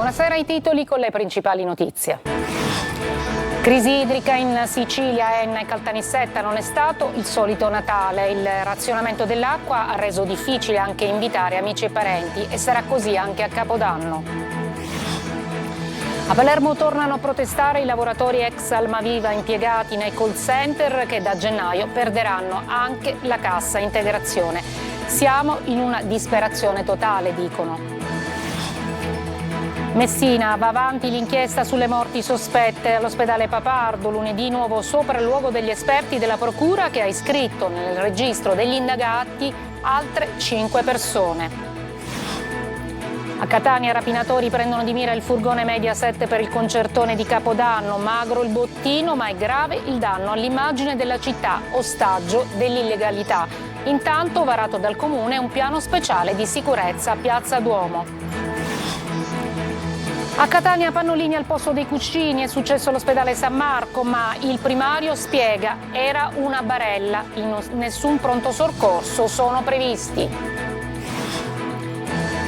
Buonasera, ai titoli con le principali notizie. Crisi idrica in Sicilia, Enna e Caltanissetta. Non è stato il solito Natale. Il razionamento dell'acqua ha reso difficile anche invitare amici e parenti e sarà così anche a Capodanno. A Palermo tornano a protestare i lavoratori ex Almaviva impiegati nei call center che da gennaio perderanno anche la cassa integrazione. Siamo in una disperazione totale, dicono. Messina, va avanti l'inchiesta sulle morti sospette all'ospedale Papardo. Lunedì nuovo sopralluogo degli esperti della procura che ha iscritto nel registro degli indagati altre 5 persone. A Catania rapinatori prendono di mira il furgone Mediaset per il concertone di Capodanno. Magro il bottino, ma è grave il danno all'immagine della città, ostaggio dell'illegalità. Intanto varato dal comune un piano speciale di sicurezza a Piazza Duomo. A Catania pannolini al posto dei cuscini, è successo all'ospedale San Marco, ma il primario spiega era una barella, nessun pronto soccorso sono previsti.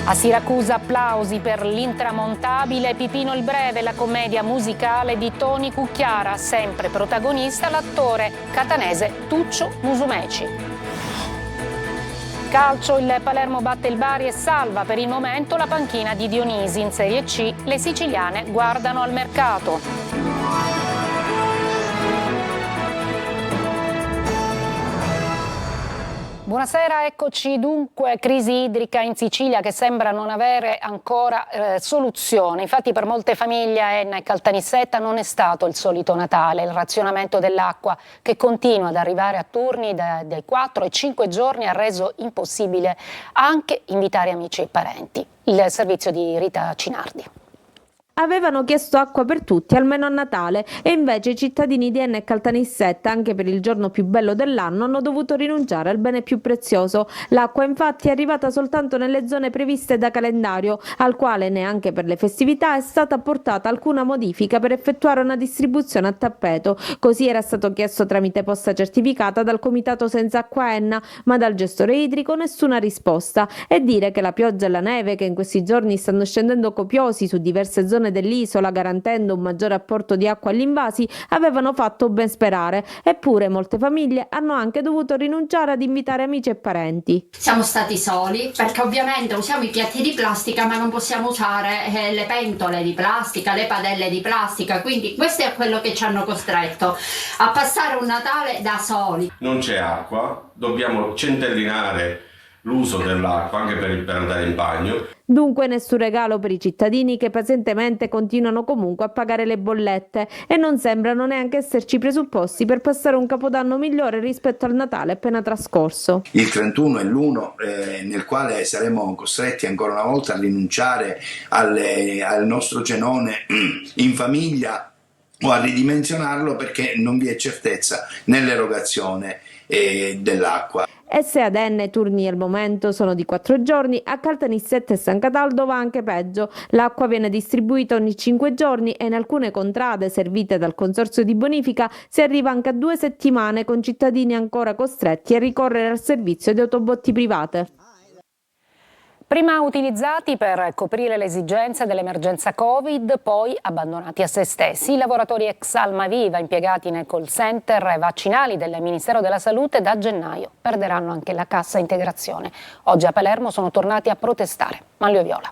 A Siracusa applausi per l'intramontabile Pipino il Breve, la commedia musicale di Toni Cucchiara, sempre protagonista l'attore catanese Tuccio Musumeci. Calcio, il Palermo batte il Bari e salva per il momento la panchina di Dionisi. In Serie C le siciliane guardano al mercato. Buonasera, eccoci dunque. Crisi idrica in Sicilia che sembra non avere ancora soluzione. Infatti per molte famiglie a Enna e Caltanissetta non è stato il solito Natale. Il razionamento dell'acqua che continua ad arrivare a turni dai 4 ai 5 giorni ha reso impossibile anche invitare amici e parenti. Il servizio di Rita Cinardi. Avevano chiesto acqua per tutti, almeno a Natale, e invece i cittadini di Enna e Caltanissetta, anche per il giorno più bello dell'anno, hanno dovuto rinunciare al bene più prezioso. L'acqua infatti è arrivata soltanto nelle zone previste da calendario, al quale neanche per le festività è stata apportata alcuna modifica per effettuare una distribuzione a tappeto. Così era stato chiesto tramite posta certificata dal Comitato Senza Acqua Enna, ma dal gestore idrico nessuna risposta. E dire che la pioggia e la neve, che in questi giorni stanno scendendo copiosi su diverse zone dell'isola, garantendo un maggiore apporto di acqua agli invasi, avevano fatto ben sperare. Eppure molte famiglie hanno anche dovuto rinunciare ad invitare amici e parenti. Siamo stati soli perché ovviamente usiamo i piatti di plastica, ma non possiamo usare le pentole di plastica, le padelle di plastica, quindi questo è quello che ci hanno costretto a passare un Natale da soli. Non c'è acqua, dobbiamo centellinare l'uso dell'acqua anche per andare in bagno. Dunque nessun regalo per i cittadini che pazientemente continuano comunque a pagare le bollette e non sembrano neanche esserci presupposti per passare un Capodanno migliore rispetto al Natale appena trascorso. Il 31 è l'uno nel quale saremo costretti ancora una volta a rinunciare al nostro cenone in famiglia o a ridimensionarlo perché non vi è certezza nell'erogazione dell'acqua. E se ad Enna i turni al momento sono di 4 giorni, a Caltanissetta e San Cataldo va anche peggio. L'acqua viene distribuita ogni 5 giorni e in alcune contrade servite dal consorzio di bonifica si arriva anche a 2 settimane, con cittadini ancora costretti a ricorrere al servizio di autobotti private. Prima utilizzati per coprire le esigenze dell'emergenza Covid, poi abbandonati a se stessi. I lavoratori ex Almaviva impiegati nei call center vaccinali del Ministero della Salute da gennaio perderanno anche la cassa integrazione. Oggi a Palermo sono tornati a protestare. Manlio Viola.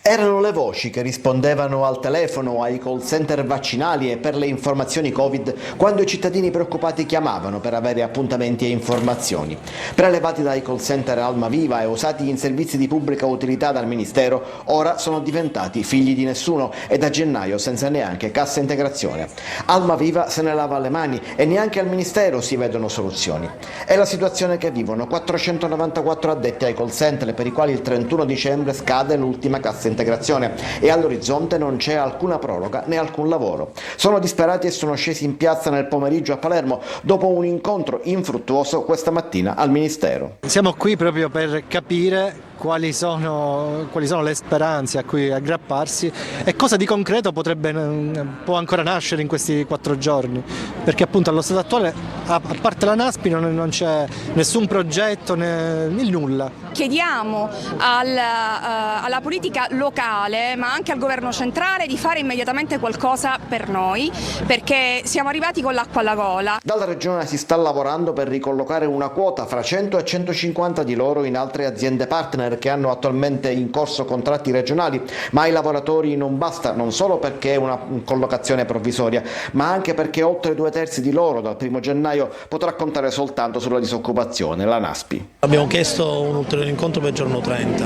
Erano le voci che rispondevano al telefono, ai call center vaccinali e per le informazioni Covid quando i cittadini preoccupati chiamavano per avere appuntamenti e informazioni. Prelevati dai call center Almaviva e usati in servizi di pubblica utilità dal Ministero, ora sono diventati figli di nessuno e da gennaio senza neanche cassa integrazione. Almaviva se ne lava le mani e neanche al Ministero si vedono soluzioni. È la situazione che vivono 494 addetti ai call center per i quali il 31 dicembre scade l'ultima cassa integrazione e all'orizzonte non c'è alcuna proroga né alcun lavoro. Sono disperati e sono scesi in piazza nel pomeriggio a Palermo dopo un incontro infruttuoso questa mattina al Ministero. Siamo qui proprio per capire quali sono le speranze a cui aggrapparsi e cosa di concreto può ancora nascere in questi 4 giorni, perché appunto allo stato attuale, a parte la NASPI, non c'è nessun progetto né nulla. Chiediamo alla politica locale, ma anche al governo centrale, di fare immediatamente qualcosa per noi, perché siamo arrivati con l'acqua alla gola. Dalla regione si sta lavorando per ricollocare una quota fra 100 e 150 di loro in altre aziende partner che hanno attualmente in corso contratti regionali, ma ai lavoratori non basta, non solo perché è una collocazione provvisoria, ma anche perché oltre 2/3 di loro dal 1 gennaio potrà contare soltanto sulla disoccupazione, la NASPI. Abbiamo chiesto un ulteriore incontro per giorno 30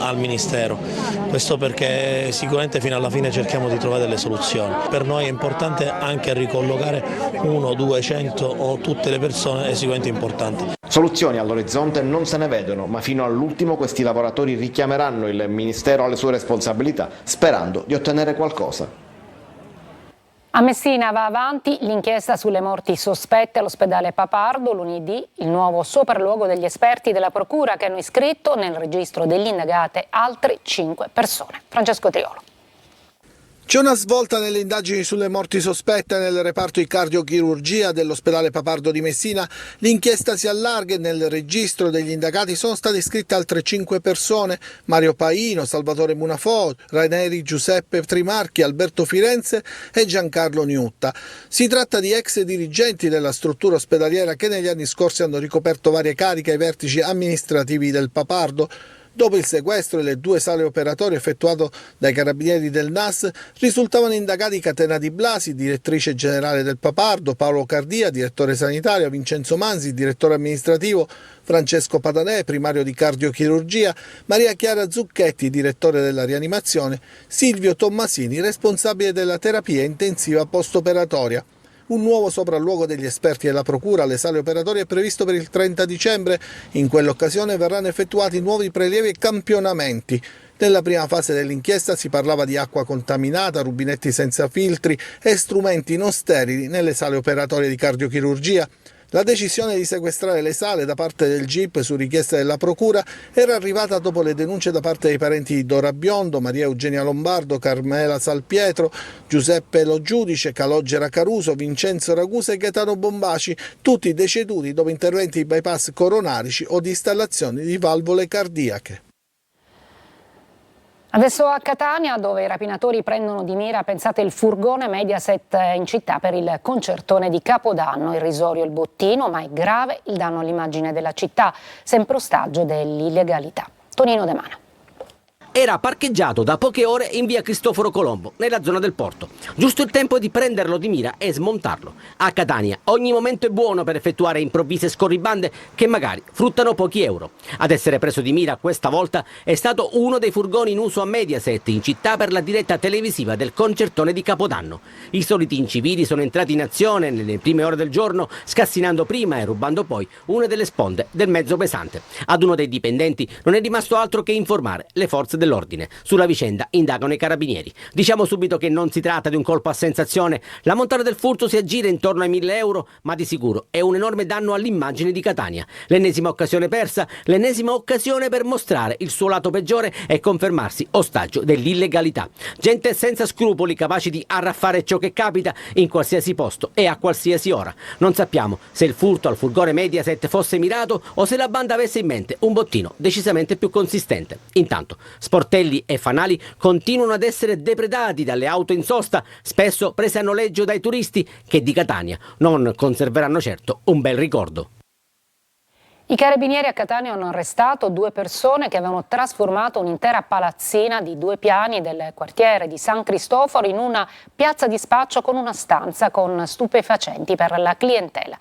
al Ministero, questo perché sicuramente fino alla fine cerchiamo di trovare delle soluzioni. Per noi è importante anche ricollocare 1, 2, 100 o tutte le persone, è sicuramente importante. Soluzioni all'orizzonte non se ne vedono, ma fino all'ultimo questi lavoratori richiameranno il Ministero alle sue responsabilità, sperando di ottenere qualcosa. A Messina va avanti l'inchiesta sulle morti sospette all'ospedale Papardo. Lunedì il nuovo sopralluogo degli esperti della Procura che hanno iscritto nel registro degli indagate altre 5 persone. Francesco Triolo. C'è una svolta nelle indagini sulle morti sospette nel reparto di cardiochirurgia dell'ospedale Papardo di Messina. L'inchiesta si allarga e nel registro degli indagati sono state iscritte altre 5 persone: Mario Paino, Salvatore Munafò, Raineri Giuseppe Trimarchi, Alberto Firenze e Giancarlo Niutta. Si tratta di ex dirigenti della struttura ospedaliera che negli anni scorsi hanno ricoperto varie cariche ai vertici amministrativi del Papardo. Dopo il sequestro e le 2 sale operatorie effettuato dai carabinieri del NAS, risultavano indagati Catena Di Blasi, direttrice generale del Papardo, Paolo Cardia, direttore sanitario, Vincenzo Manzi, direttore amministrativo, Francesco Patanè, primario di cardiochirurgia, Maria Chiara Zucchetti, direttore della rianimazione, Silvio Tommasini, responsabile della terapia intensiva post-operatoria. Un nuovo sopralluogo degli esperti della Procura alle sale operatorie è previsto per il 30 dicembre. In quell'occasione verranno effettuati nuovi prelievi e campionamenti. Nella prima fase dell'inchiesta si parlava di acqua contaminata, rubinetti senza filtri e strumenti non sterili nelle sale operatorie di cardiochirurgia. La decisione di sequestrare le sale da parte del GIP su richiesta della Procura era arrivata dopo le denunce da parte dei parenti di Dora Biondo, Maria Eugenia Lombardo, Carmela Salpietro, Giuseppe Lo Giudice, Calogera Caruso, Vincenzo Ragusa e Gaetano Bombaci, tutti deceduti dopo interventi di bypass coronarici o di installazioni di valvole cardiache. Adesso a Catania, dove i rapinatori prendono di mira, pensate, il furgone Mediaset in città per il concertone di Capodanno. Irrisorio il bottino, ma è grave il danno all'immagine della città, sempre ostaggio dell'illegalità. Tonino De Mana. Era parcheggiato da poche ore in via Cristoforo Colombo, nella zona del porto. Giusto il tempo di prenderlo di mira e smontarlo. A Catania ogni momento è buono per effettuare improvvise scorribande che magari fruttano pochi euro. Ad essere preso di mira questa volta è stato uno dei furgoni in uso a Mediaset in città per la diretta televisiva del concertone di Capodanno. I soliti incivili sono entrati in azione nelle prime ore del giorno, scassinando prima e rubando poi una delle sponde del mezzo pesante. Ad uno dei dipendenti non è rimasto altro che informare le forze dell'ordine. Sulla vicenda indagano i carabinieri. Diciamo subito che non si tratta di un colpo a sensazione. La montata del furto si aggira intorno ai 1.000 euro, ma di sicuro è un enorme danno all'immagine di Catania. L'ennesima occasione persa, l'ennesima occasione per mostrare il suo lato peggiore e confermarsi ostaggio dell'illegalità. Gente senza scrupoli, capaci di arraffare ciò che capita in qualsiasi posto e a qualsiasi ora. Non sappiamo se il furto al furgone Mediaset fosse mirato o se la banda avesse in mente un bottino decisamente più consistente. Intanto sportelli e fanali continuano ad essere depredati dalle auto in sosta, spesso prese a noleggio dai turisti che di Catania non conserveranno certo un bel ricordo. I carabinieri a Catania hanno arrestato 2 persone che avevano trasformato un'intera palazzina di 2 piani del quartiere di San Cristoforo in una piazza di spaccio con una stanza con stupefacenti per la clientela.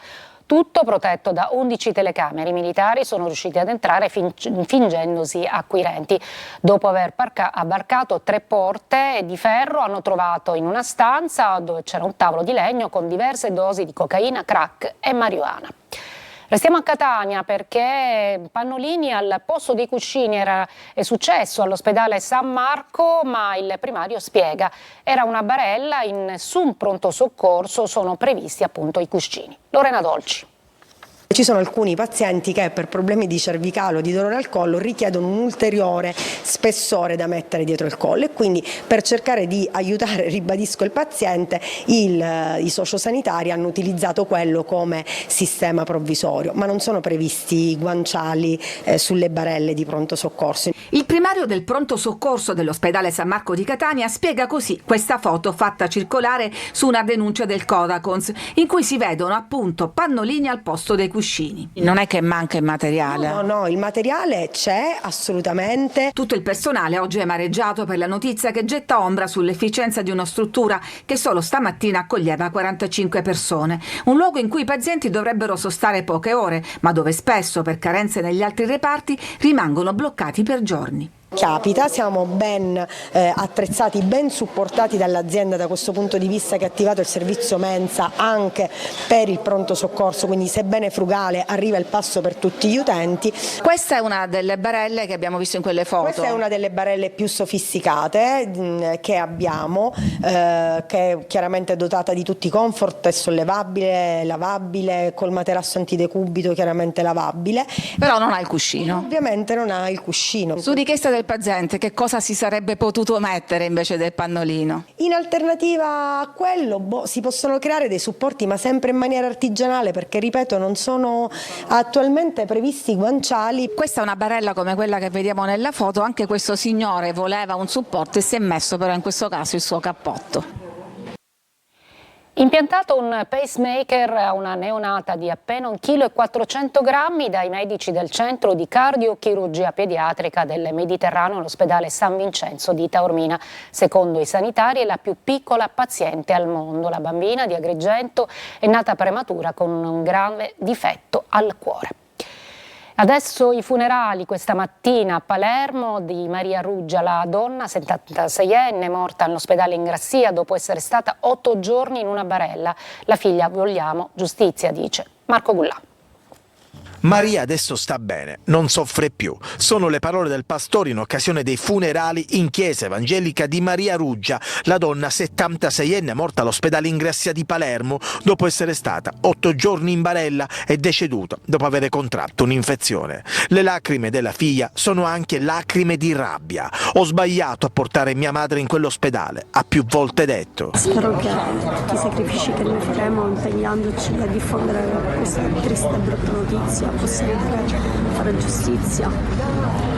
Tutto protetto da 11 telecamere. I militari sono riusciti ad entrare fingendosi acquirenti. Dopo aver abbarcato 3 porte di ferro, hanno trovato in una stanza dove c'era un tavolo di legno con diverse dosi di cocaina, crack e marijuana. Restiamo a Catania perché pannolini al posto dei cuscini è successo all'ospedale San Marco, ma il primario spiega era una barella, in nessun pronto soccorso sono previsti appunto i cuscini. Lorena Dolci. Ci sono alcuni pazienti che per problemi di cervicale o di dolore al collo richiedono un ulteriore spessore da mettere dietro il collo, e quindi per cercare di aiutare, ribadisco, il paziente, i sociosanitari hanno utilizzato quello come sistema provvisorio, ma non sono previsti guanciali sulle barelle di pronto soccorso. Il primario del pronto soccorso dell'ospedale San Marco di Catania spiega così questa foto fatta circolare su una denuncia del Codacons, in cui si vedono appunto pannolini al posto dei cuscini. Non è che manca il materiale? No, il materiale c'è assolutamente. Tutto il personale oggi è amareggiato per la notizia che getta ombra sull'efficienza di una struttura che solo stamattina accoglieva 45 persone. Un luogo in cui i pazienti dovrebbero sostare poche ore, ma dove spesso, per carenze negli altri reparti, rimangono bloccati per giorni. Capita, siamo ben attrezzati, ben supportati dall'azienda da questo punto di vista, che ha attivato il servizio mensa anche per il pronto soccorso, quindi sebbene frugale arriva il pasto per tutti gli utenti. Questa è una delle barelle che abbiamo visto in quelle foto. Questa è una delle barelle più sofisticate che abbiamo, che è chiaramente dotata di tutti i comfort, è sollevabile, lavabile, col materasso antidecubito chiaramente lavabile. Però non ha il cuscino. Ovviamente non ha il cuscino. Su richiesta del paziente, che cosa si sarebbe potuto mettere invece del pannolino? In alternativa a quello si possono creare dei supporti, ma sempre in maniera artigianale, perché ripeto non sono attualmente previsti guanciali. Questa è una barella come quella che vediamo nella foto, anche questo signore voleva un supporto e si è messo però in questo caso il suo cappotto. Impiantato un pacemaker a una neonata di appena 1,4 kg dai medici del centro di cardiochirurgia pediatrica del Mediterraneo all'ospedale San Vincenzo di Taormina. Secondo i sanitari è la più piccola paziente al mondo. La bambina di Agrigento è nata prematura con un grave difetto al cuore. Adesso i funerali questa mattina a Palermo di Maria Ruggia, la donna 76enne morta all'ospedale in Grassia dopo essere stata 8 giorni in una barella. La figlia vogliamo giustizia, dice Marco Gullà. Maria adesso sta bene, non soffre più. Sono le parole del pastore in occasione dei funerali in chiesa evangelica di Maria Ruggia, la donna 76enne morta all'ospedale in Grassia di Palermo dopo essere stata 8 giorni in barella e deceduta dopo aver contratto un'infezione. Le lacrime della figlia sono anche lacrime di rabbia. Ho sbagliato a portare mia madre in quell'ospedale, ha più volte detto. Spero che tutti i sacrifici che noi faremo impegnandoci a diffondere questa triste e brutta notizia possa fare giustizia,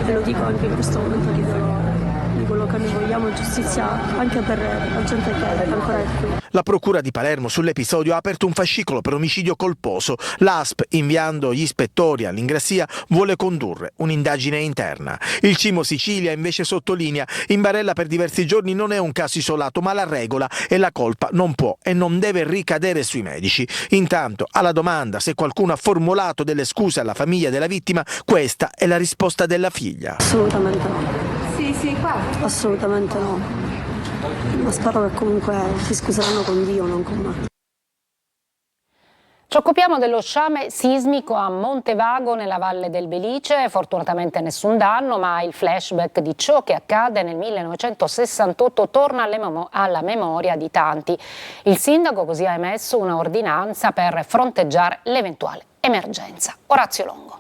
e lo dico anche in questo momento di quello che noi vogliamo, giustizia anche per la gente che ancora è qui. La procura di Palermo sull'episodio ha aperto un fascicolo per omicidio colposo. L'ASP, inviando gli ispettori all'Ingrassia, vuole condurre un'indagine interna. Il Cimo Sicilia invece sottolinea: in barella per diversi giorni non è un caso isolato, ma la regola, e la colpa non può e non deve ricadere sui medici. Intanto, alla domanda se qualcuno ha formulato delle scuse alla famiglia della vittima, questa è la risposta della figlia. Assolutamente no. Sì, qua. Assolutamente no. Ma spero che comunque si scuseranno con Dio, non con me. Ci occupiamo dello sciame sismico a Montevago nella Valle del Belice. Fortunatamente nessun danno, ma il flashback di ciò che accade nel 1968 torna alla memoria di tanti. Il sindaco così ha emesso una ordinanza per fronteggiare l'eventuale emergenza. Orazio Longo.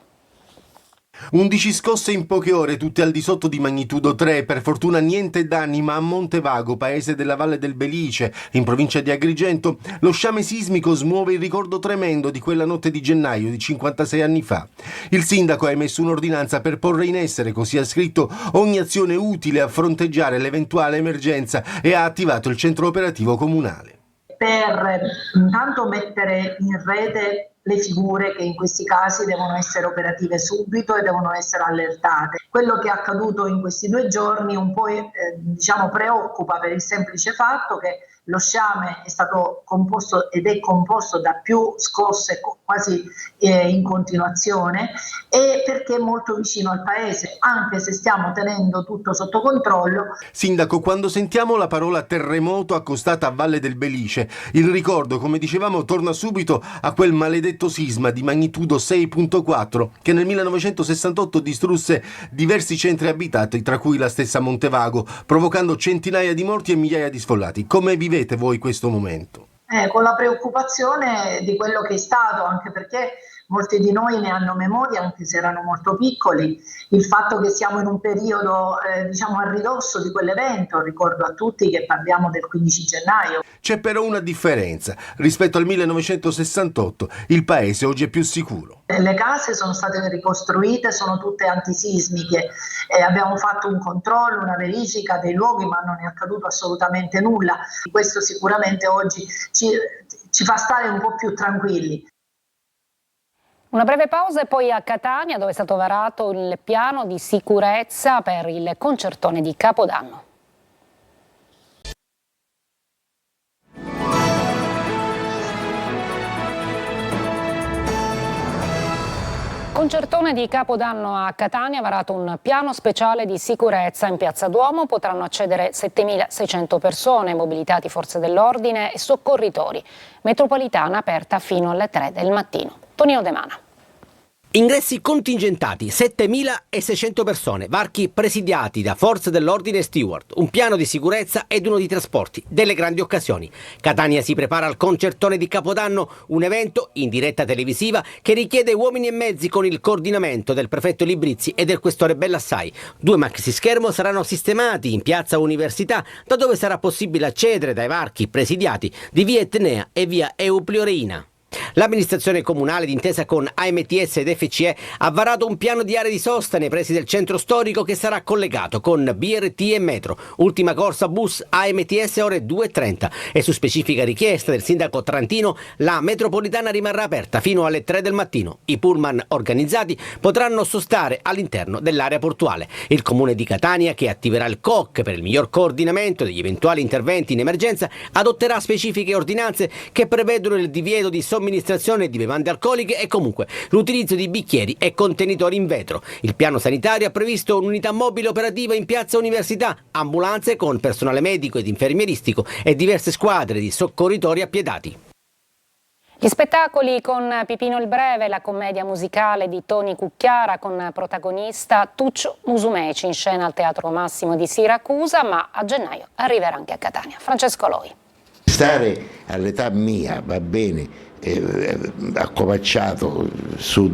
11 scosse in poche ore, tutte al di sotto di magnitudo 3, per fortuna niente danni, ma a Montevago, paese della Valle del Belice, in provincia di Agrigento, lo sciame sismico smuove il ricordo tremendo di quella notte di gennaio di 56 anni fa. Il sindaco ha emesso un'ordinanza per porre in essere, così ha scritto, ogni azione utile a fronteggiare l'eventuale emergenza e ha attivato il centro operativo comunale. Per intanto mettere in rete le figure che in questi casi devono essere operative subito e devono essere allertate. Quello che è accaduto in questi 2 giorni un po' preoccupa, per il semplice fatto che lo sciame è stato composto ed è composto da più scosse quasi in continuazione, e perché è molto vicino al paese, anche se stiamo tenendo tutto sotto controllo. Sindaco, quando sentiamo la parola terremoto accostata a Valle del Belice, il ricordo, come dicevamo, torna subito a quel maledetto sisma di magnitudo 6.4 che nel 1968 distrusse diversi centri abitati, tra cui la stessa Montevago, provocando centinaia di morti e migliaia di sfollati. Come vivete voi questo momento? Con la preoccupazione di quello che è stato, anche perché molti di noi ne hanno memoria anche se erano molto piccoli, il fatto che siamo in un periodo diciamo a ridosso di quell'evento, ricordo a tutti che parliamo del 15 gennaio. C'è però una differenza, rispetto al 1968 il paese oggi è più sicuro. Le case sono state ricostruite, sono tutte antisismiche, abbiamo fatto un controllo, una verifica dei luoghi ma non è accaduto assolutamente nulla, questo sicuramente oggi ci fa stare un po' più tranquilli. Una breve pausa e poi a Catania, dove è stato varato il piano di sicurezza per il concertone di Capodanno. Concertone di Capodanno a Catania ha varato un piano speciale di sicurezza. In Piazza Duomo potranno accedere 7.600 persone, mobilitati forze dell'ordine e soccorritori. Metropolitana aperta fino alle 3 del mattino. Tonino De Mana. Ingressi contingentati, 7.600 persone, varchi presidiati da forze dell'ordine e steward, un piano di sicurezza ed uno di trasporti, delle grandi occasioni. Catania si prepara al concertone di Capodanno, un evento in diretta televisiva che richiede uomini e mezzi con il coordinamento del prefetto Librizzi e del questore Bellassai. 2 maxi schermo saranno sistemati in piazza Università, da dove sarà possibile accedere dai varchi presidiati di via Etnea e via Euplioreina. L'amministrazione comunale, d'intesa con AMTS ed FCE, ha varato un piano di aree di sosta nei pressi del centro storico che sarà collegato con BRT e metro. Ultima corsa bus AMTS ore 2:30 e su specifica richiesta del sindaco Trantino la metropolitana rimarrà aperta fino alle 3 del mattino. I pullman organizzati potranno sostare all'interno dell'area portuale. Il comune di Catania, che attiverà il COC per il miglior coordinamento degli eventuali interventi in emergenza, adotterà specifiche ordinanze che prevedono il divieto di somministrazione di bevande alcoliche e comunque l'utilizzo di bicchieri e contenitori in vetro. Il piano sanitario ha previsto un'unità mobile operativa in piazza Università, ambulanze con personale medico ed infermieristico e diverse squadre di soccorritori appiedati. Gli spettacoli con Pipino il Breve, la commedia musicale di Toni Cucchiara con protagonista Tuccio Musumeci, in scena al Teatro Massimo di Siracusa, ma a gennaio arriverà anche a Catania. Francesco Loi. Stare all'età mia, va bene, accovacciato su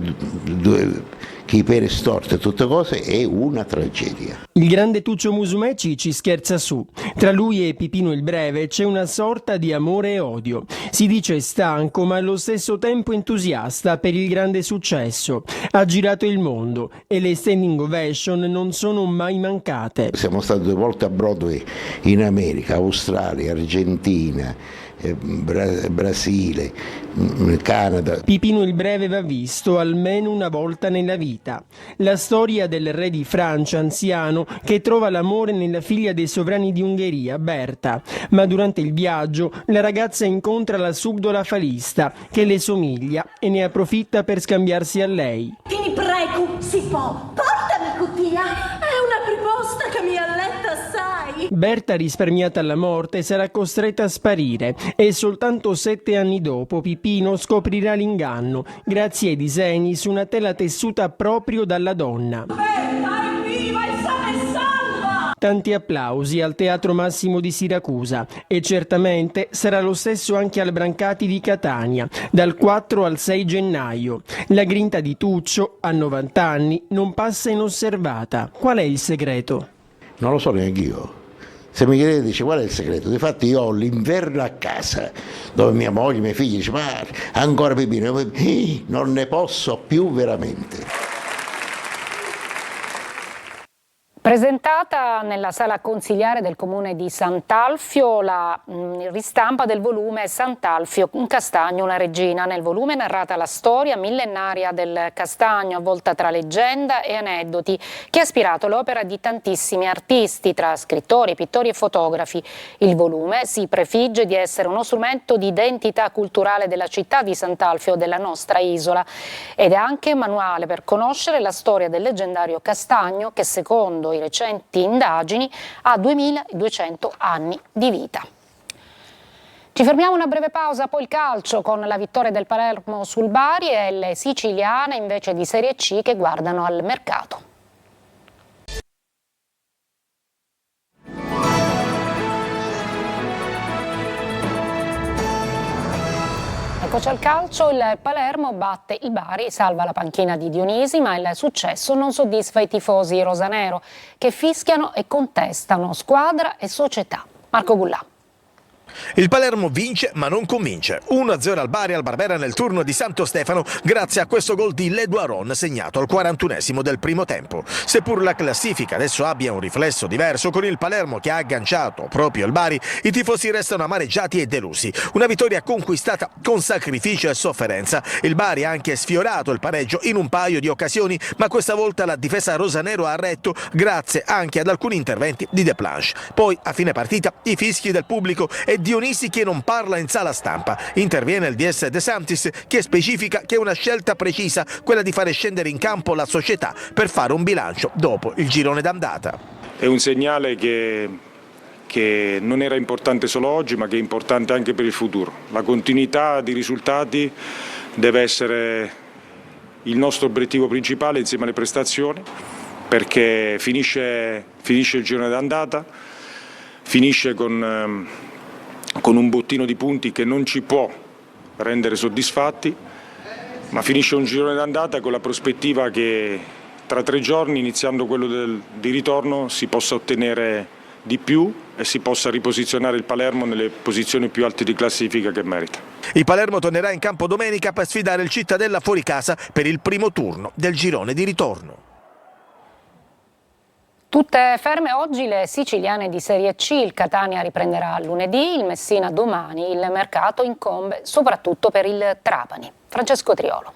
chipere storte e tutte cose, è una tragedia. Il grande Tuccio Musumeci ci scherza su. Tra lui e Pipino il Breve c'è una sorta di amore e odio. Si dice stanco ma allo stesso tempo entusiasta per il grande successo. Ha girato il mondo e le standing ovation non sono mai mancate. Siamo stati 2 volte a Broadway in America, Australia, Argentina, Brasile, Canada. Pipino il Breve va visto almeno una volta nella vita. La storia del re di Francia anziano che trova l'amore nella figlia dei sovrani di Ungheria, Berta, ma durante il viaggio la ragazza incontra la subdola falista che le somiglia e ne approfitta per scambiarsi a lei. Ti prego, si può, portami cutia, è una proposta che mi alletta assai. Berta, risparmiata alla morte, sarà costretta a sparire e soltanto 7 anni dopo Pipino scoprirà l'inganno grazie ai disegni su una tela tessuta proprio dalla donna. Berta, evviva, il sale salva! Tanti applausi al Teatro Massimo di Siracusa e certamente sarà lo stesso anche al Brancati di Catania, dal 4 al 6 gennaio. La grinta di Tuccio, a 90 anni, non passa inosservata. Qual è il segreto? Non lo so neanche io. Se mi chiedete, dice, qual è il segreto? Difatti io ho l'inverno a casa, dove mia moglie, i miei figli dice, ma ancora Pipino, non ne posso più veramente. Presentata nella sala consiliare del comune di Sant'Alfio la ristampa del volume Sant'Alfio, un castagno, una regina. Nel volume è narrata la storia millenaria del castagno, avvolta tra leggenda e aneddoti, che ha ispirato l'opera di tantissimi artisti, tra scrittori, pittori e fotografi. Il volume si prefigge di essere uno strumento di identità culturale della città di Sant'Alfio, della nostra isola, ed è anche un manuale per conoscere la storia del leggendario castagno che, secondo i recenti indagini, ha 2200 anni di vita. Ci fermiamo una breve pausa, poi il calcio con la vittoria del Palermo sul Bari e le siciliane invece di Serie C che guardano al mercato. Eccoci al calcio, il Palermo batte il Bari, salva la panchina di Dionisi, ma il successo non soddisfa i tifosi rosanero che fischiano e contestano squadra e società. Marco Gullà. Il Palermo vince ma non convince. 1-0 al Bari al Barbera nel turno di Santo Stefano grazie a questo gol di Leduaron segnato al 41esimo del primo tempo. Seppur la classifica adesso abbia un riflesso diverso con il Palermo che ha agganciato proprio il Bari, i tifosi restano amareggiati e delusi. Una vittoria conquistata con sacrificio e sofferenza. Il Bari ha anche sfiorato il pareggio in un paio di occasioni, ma questa volta la difesa rosanero ha retto grazie anche ad alcuni interventi di Deplanche. Poi a fine partita i fischi del pubblico e Dionisi che non parla in sala stampa. Interviene il DS De Santis che specifica che è una scelta precisa quella di fare scendere in campo la società per fare un bilancio dopo il girone d'andata. È un segnale che non era importante solo oggi ma che è importante anche per il futuro. La continuità di risultati deve essere il nostro obiettivo principale insieme alle prestazioni, perché finisce il girone d'andata, finisce con un bottino di punti che non ci può rendere soddisfatti, ma finisce un girone d'andata con la prospettiva che tra 3 giorni, iniziando quello di ritorno, si possa ottenere di più e si possa riposizionare il Palermo nelle posizioni più alte di classifica che merita. Il Palermo tornerà in campo domenica per sfidare il Cittadella fuori casa per il primo turno del girone di ritorno. Tutte ferme oggi le siciliane di Serie C, il Catania riprenderà lunedì, il Messina domani, il mercato incombe soprattutto per il Trapani. Francesco Triolo.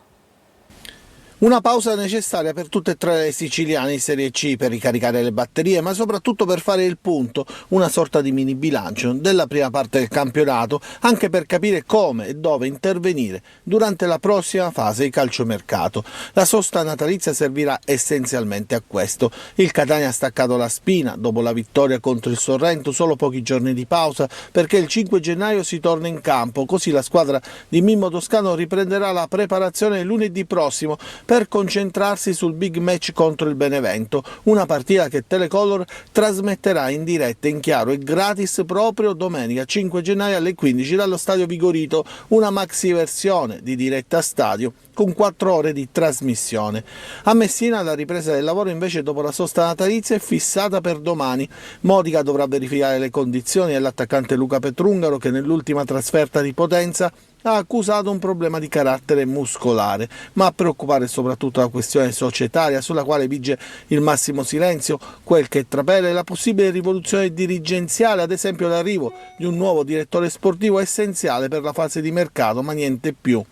Una pausa necessaria per tutte e 3 le siciliane in Serie C per ricaricare le batterie, ma soprattutto per fare il punto, una sorta di mini bilancio della prima parte del campionato, anche per capire come e dove intervenire durante la prossima fase di calciomercato. La sosta natalizia servirà essenzialmente a questo. Il Catania ha staccato la spina dopo la vittoria contro il Sorrento, solo pochi giorni di pausa perché il 5 gennaio si torna in campo, così la squadra di Mimmo Toscano riprenderà la preparazione lunedì prossimo per concentrarsi sul big match contro il Benevento, una partita che Telecolor trasmetterà in diretta in chiaro e gratis proprio domenica 5 gennaio alle 15 dallo Stadio Vigorito, una maxi versione di diretta stadio con 4 ore di trasmissione. A Messina la ripresa del lavoro invece dopo la sosta natalizia è fissata per domani. Modica dovrà verificare le condizioni dell'attaccante Luca Petrungaro che nell'ultima trasferta di Potenza ha accusato un problema di carattere muscolare, ma a preoccupare soprattutto la questione societaria sulla quale vige il massimo silenzio. Quel che trapela è la possibile rivoluzione dirigenziale, ad esempio l'arrivo di un nuovo direttore sportivo essenziale per la fase di mercato, ma niente più.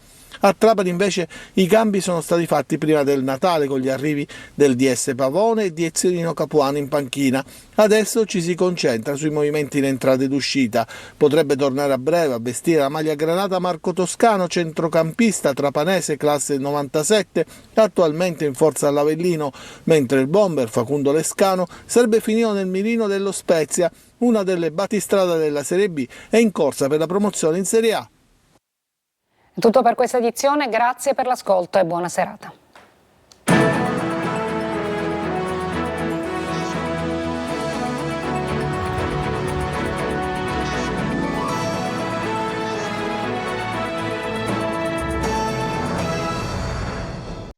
A Trapani invece i cambi sono stati fatti prima del Natale con gli arrivi del DS Pavone e di Ezzolino Capuano in panchina. Adesso ci si concentra sui movimenti in entrata ed uscita. Potrebbe tornare a breve a vestire la maglia granata Marco Toscano, centrocampista trapanese classe 97, attualmente in forza all'Avellino, mentre il bomber Facundo Lescano sarebbe finito nel mirino dello Spezia, una delle battistrada della Serie B, e in corsa per la promozione in Serie A. È tutto per questa edizione, grazie per l'ascolto e buona serata.